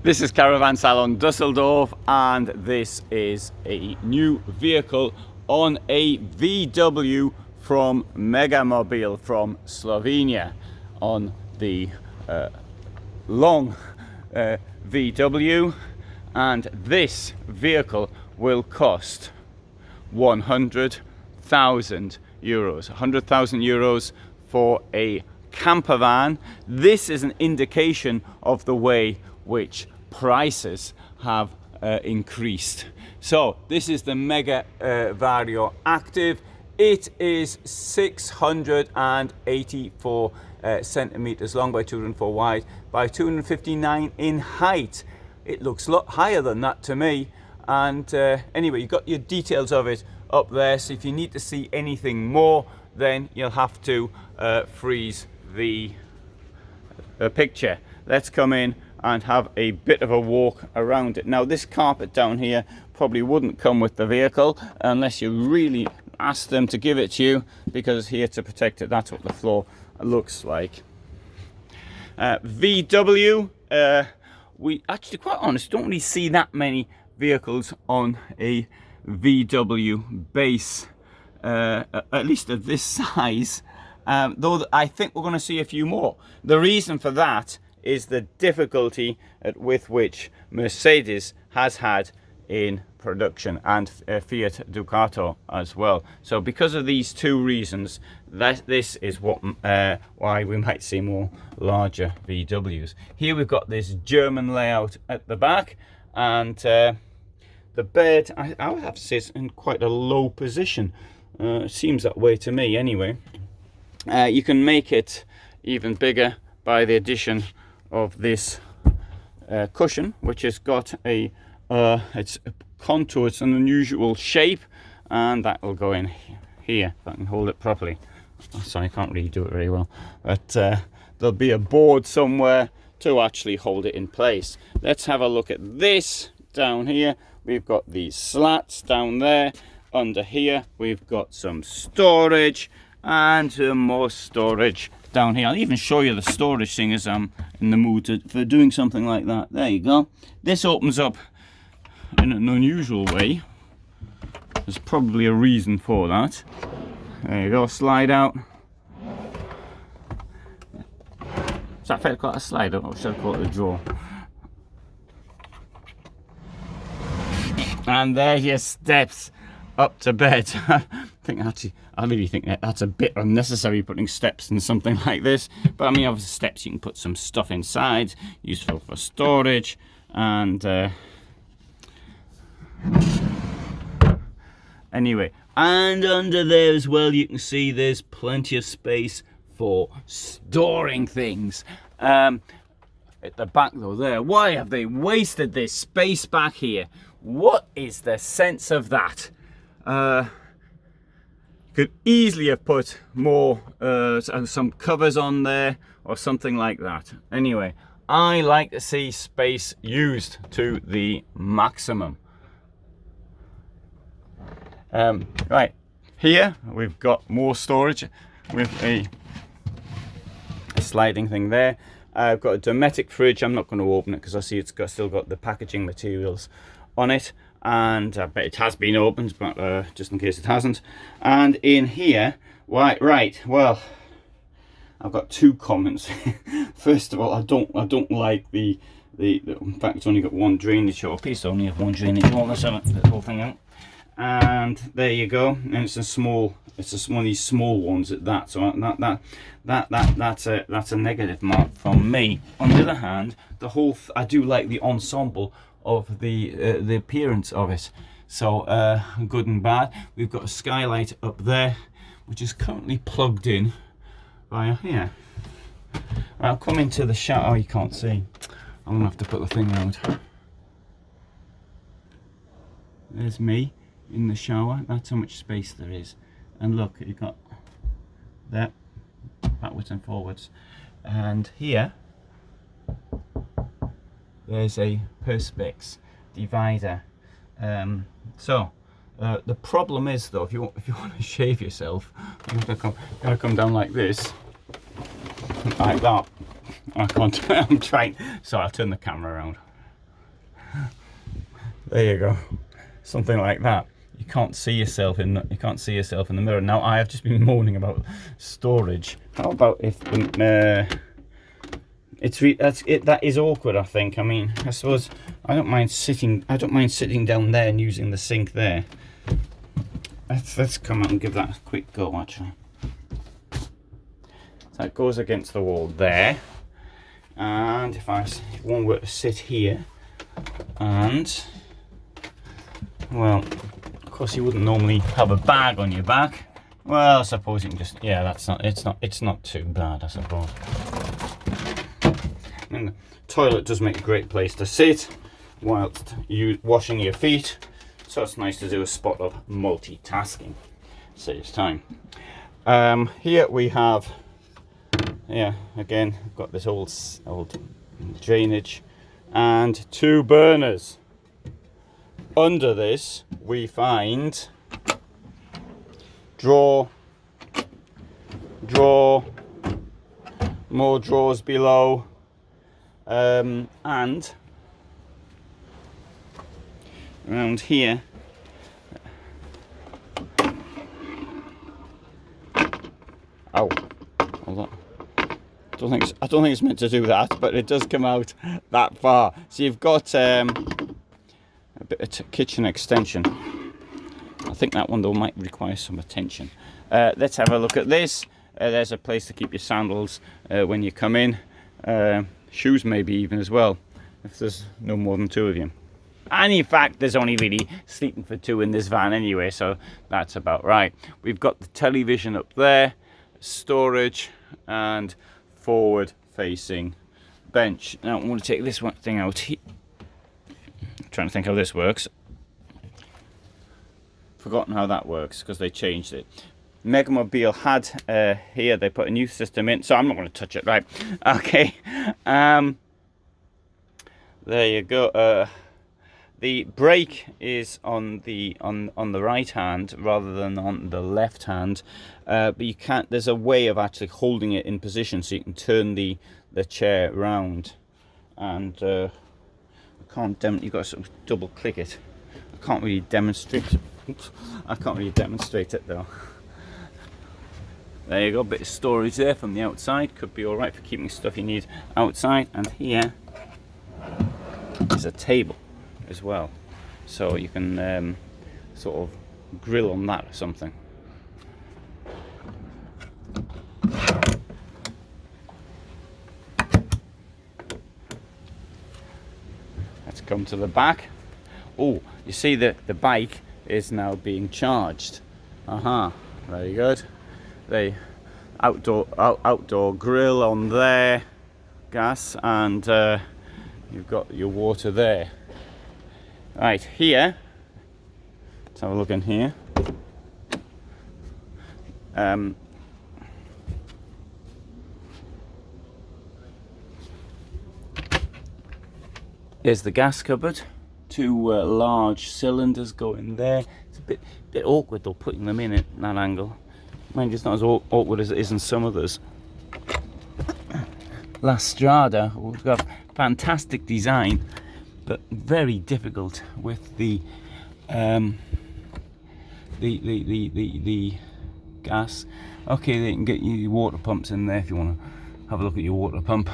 This is Caravan Salon Dusseldorf, and this is a new vehicle on a VW from Mega Mobil from Slovenia on the long VW, and this vehicle will cost 100,000 euros. 100,000 euros for a camper van. This is an indication of the way which prices have increased. So this is the Mega Vario Activ. It is 684 centimeters long by 204 wide by 259 in height. It looks a lot higher than that to me. And anyway, you've got your details of it up there. So if you need to see anything more, then you'll have to freeze the picture. Let's come in and have a bit of a walk around it. Now, this carpet down here probably wouldn't come with the vehicle unless you really ask them to give it to you, because it's here to protect it. That's what the floor looks like. VW, we actually, quite honest, don't really see that many vehicles on a VW base, at least of this size, though I think we're going to see a few more. The reason for that is the difficulty with which Mercedes has had in production, and Fiat Ducato as well. So because of these two reasons, this is what why we might see more larger VWs. Here we've got this German layout at the back, and the bed, I would have to say, it's in quite a low position. Seems that way to me anyway. You can make it even bigger by the addition of this cushion, which has got a it's a contour. It's an unusual shape, and that will go in here if I can hold it properly. Sorry, I can't really do it very well, but there'll be a board somewhere to actually hold it in place. Let's have a look at this down here. We've got these slats down there. Under here we've got some storage and more storage down here. I'll even show you the storage thing as I'm in the mood for doing something like that. There you go. This opens up in an unusual way. There's probably a reason for that. There you go, slide out. Does that feel like a slide, or should I call it a drawer? And there's your steps up to bed. I really think that's a bit unnecessary, putting steps in something like this. But I mean, obviously steps, you can put some stuff inside, useful for storage. And anyway, and under there as well, you can see there's plenty of space for storing things. At the back though, there, why have they wasted this space back here? What is the sense of that? Could easily have put more some covers on there or something like that. Anyway, I like to see space used to the maximum. Right, here we've got more storage with a sliding thing there. I've got a Dometic fridge. I'm not going to open it because I see it's still got the packaging materials on it, and I bet it has been opened, but just in case it hasn't. And in here, right, well, I've got two comments. First of all, I don't like the in fact, it's only got one drainage, or piece only have one drainage. Well, let's have the whole thing out. And there you go. And it's one of these small ones at that. So that's a negative mark from me. On the other hand, I do like the ensemble of the appearance of it. So good and bad. We've got a skylight up there, which is currently plugged in via here. I'll come into the shower. Oh, you can't see. I'm gonna have to put the thing around. There's me in the shower. That's how much space there is. And look, you've got that backwards and forwards. And here there's a perspex divider. The problem is though, if you want to shave yourself, you gotta come down like this, like that. I can't. I'm trying. So I'll turn the camera around. There you go, something like that. You can't see yourself in the mirror. Now I have just been moaning about storage. How about if that is awkward, I think. I mean, I suppose I don't mind sitting down there and using the sink there. Let's come out and give that a quick go, actually. So it goes against the wall there, and if one were to sit here, and well, of course you wouldn't normally have a bag on your back. Well, I suppose you can just, yeah, it's not too bad, I suppose. And the toilet does make a great place to sit whilst you washing your feet, so it's nice to do a spot of multitasking. Saves time. Here we have, yeah, again, I've got this old drainage and 2 burners. Under this we find drawer, more drawers below, and around here ow, hold on. I don't think it's meant to do that, but it does come out that far. So you've got a bit of kitchen extension. I think that one though might require some attention. Let's have a look at this. There's a place to keep your sandals when you come in. Shoes maybe even as well, if there's no more than 2 of you. And in fact, there's only really sleeping for 2 in this van anyway, so that's about right. We've got the television up there, storage, and forward facing bench. Now I want to take this one thing out here. I'm trying to think how this works. Forgotten how that works because they changed it. Megamobil had here, they put a new system in, so I'm not going to touch it, right? Okay. There you go. The brake is on the right hand rather than on the left hand, but you can't. There's a way of actually holding it in position so you can turn the chair round, and I can't. You've got to sort of double click it. I can't really demonstrate. Oops, I can't really demonstrate it though. There you go, a bit of storage there from the outside. Could be all right for keeping stuff you need outside. And here is a table as well, so you can sort of grill on that or something. Let's come to the back. Oh, you see the bike is now being charged. Very good. The outdoor grill on there, gas, and you've got your water there. Right, here, let's have a look in here. There's the gas cupboard. 2 large cylinders go in there. It's a bit awkward though, putting them in at that angle. Mind you, it's not as awkward as it is in some others. La Strada, we've got fantastic design, but very difficult with the gas. Okay, they can get you water pumps in there if you want to have a look at your water pump.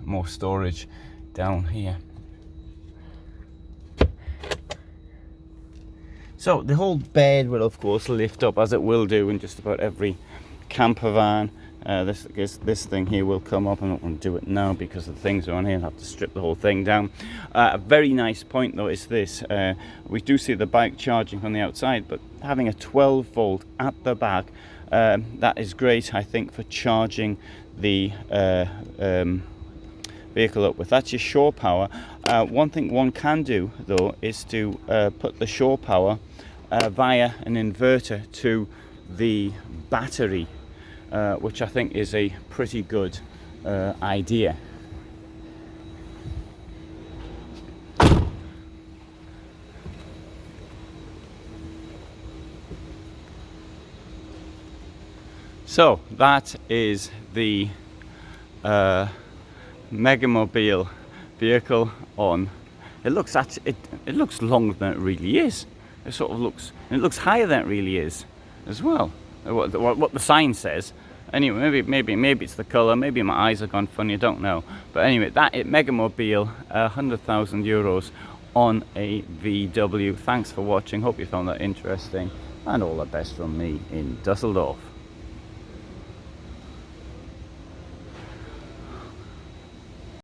More storage down here. So the whole bed will of course lift up, as it will do in just about every camper van. This thing here will come up. I'm not going to do it now because the things are on here. I'll have to strip the whole thing down. A very nice point though is this. We do see the bike charging from the outside, but having a 12 volt at the back, that is great, I think, for charging the vehicle up with. That's your shore power. One thing one can do though is to put the shore power via an inverter to the battery, which I think is a pretty good idea. So that is the Megamobil vehicle on it looks actually, it looks longer than it really is. It sort of looks, and it looks higher than it really is as well. What the sign says. Anyway, maybe it's the colour, maybe my eyes have gone funny, I don't know. But anyway, that is Mega Mobile, 100,000 euros on a VW. Thanks for watching, hope you found that interesting, and all the best from me in Dusseldorf.